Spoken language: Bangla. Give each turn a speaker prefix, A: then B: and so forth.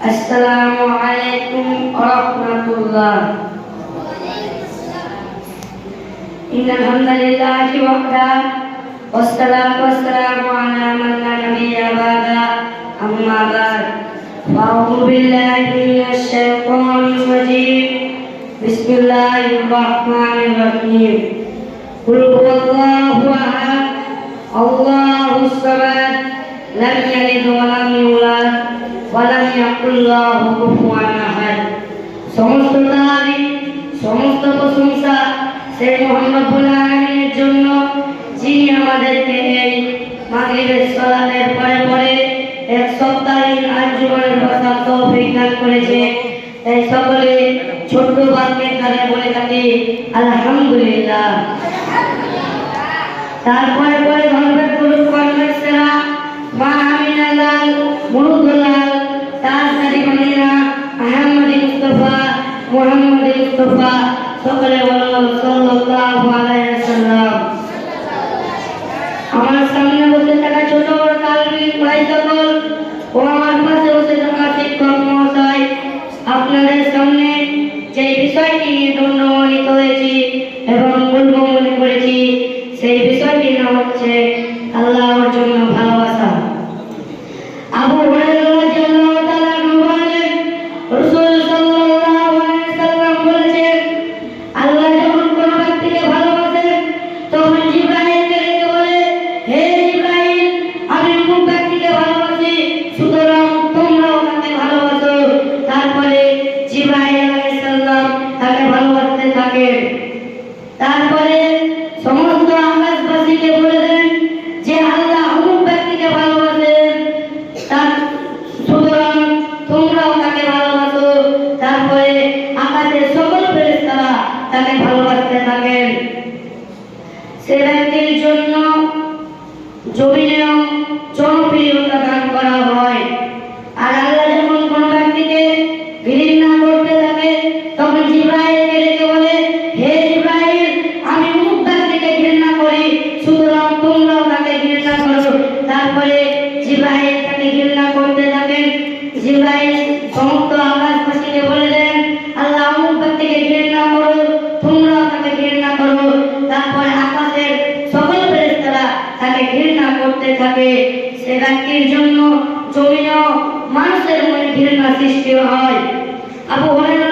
A: আসসালামু আলাইকুম ওয়া রাহমাতুল্লাহ। ইন্নাল হামদালিল্লাহি ওয়াহদা ওয়াসসালাতু ওয়াসসালামু আলা মান লা নাবিয়্যা বা'দা আম্মা বা'দ। আউযু বিল্লাহি মিনাশ শাইতানির রাজীম। বিসমিল্লাহির রাহমানির রাহিম। কুল হুয়াল্লাহু আহাদ আল্লাহুস সামাদ লাম ইয়ালিদ ওয়া লাম ইউলাদ ওয়া লাম ইয়াকুল লাহু কুফুওয়ান আহাদ। সমস্ত তারিফ, সমস্ত প্রশংসা সেই মহান রব্বুল আলামিনের জন্য, যিনি আমাদেরকে এই মাগরিবের সালাতের পরে এক সপ্তাহের আঞ্জুমানের বসার তৌফিক দান করেছে। তাই সকলে ছোট্ট বাক্যের দ্বারা বলে থাকি আলহামদুলিল্লাহ। তারপরে ধন্যবাদ করুন কনভেন্সেরা মা আমিনা লাল, মুরুদুল্লাল, তাজদারি মনিরা, আহমদি মুস্তাফা, মুহাম্মদি মুস্তাফা, সকলে বলুন সাল্লাল্লাহু আলাইহি ওয়াসাল্লাম। আমার সামনে বসে থাকা ছোট বড় তালবীর ভাই সকল ও আমার পাশে বসে থাকা শিক্ষক মহাশয়, আপনাদের সামনে যে বিষয়টি নিয়ে ধন্যবাদিত হয়েছি এবং বলবো মনে করেছি, সেই বিষয়টির নাম হচ্ছে আল্লাহর জন্য ভালোবাসা। আবু হুরায়রা রাদিয়াল্লাহু তাআলা বলেন, রাসূল সাল্লাল্লাহু আলাইহি সাল্লাম বলেছেন, আল্লাহ যখন কোন ব্যক্তিকে ভালোবাসেন তখন জিবরাইলকে ডেকে বলে, হে জিবরাইল, আমি অমুক ব্যক্তিকে ভালোবাসি, সুতরাং তোমরাও তাকে ভালোবাসো। তারপরে জিবরাইল আলাইহিস সালাম তাকে ভালোবাসতে থাকেন। তারপরে সমস্ত আকাশবাসীকে বলে দেন যে আল্লাহ অমুক ব্যক্তিকে ভালোবাসেন, সুতরাং তোমরাও তাকে ভালোবাসো। তারপরে আকাশের সকল ফেরেশতারা তাকে ভালোবাসতে থাকেন। সে ব্যক্তির জন্য জমিনেও জনপ্রিয়তা দান করা হয়। আর আল্লাহ যখন কোন ব্যক্তিকে ঘৃণা করতে থাকে তখন জিবরাইলকে ডেকে বলে, হে জিবরাইল, আমি অমুক ব্যক্তিকে ঘৃণা করি, সুতরাং তোমরাও তাকে ঘৃণা করো। তারপরে জিবরাইল তাকে ঘৃণা করতে থাকেন। জিবরাইল সমস্ত আকাশবাসীকে বলে দেন, আল্লাহ অমুক ব্যক্তিকে ঘৃণা করো, তোমরাও তাকে ঘৃণা করো। তারপরে আকাশের সকল ফেরেশতারা তাকে ঘৃণা করতে থাকে। সে ব্যক্তির জন্য জমিনেও মানুষের মনে ঘৃণা সৃষ্টি হয়। আবু হুরায়রা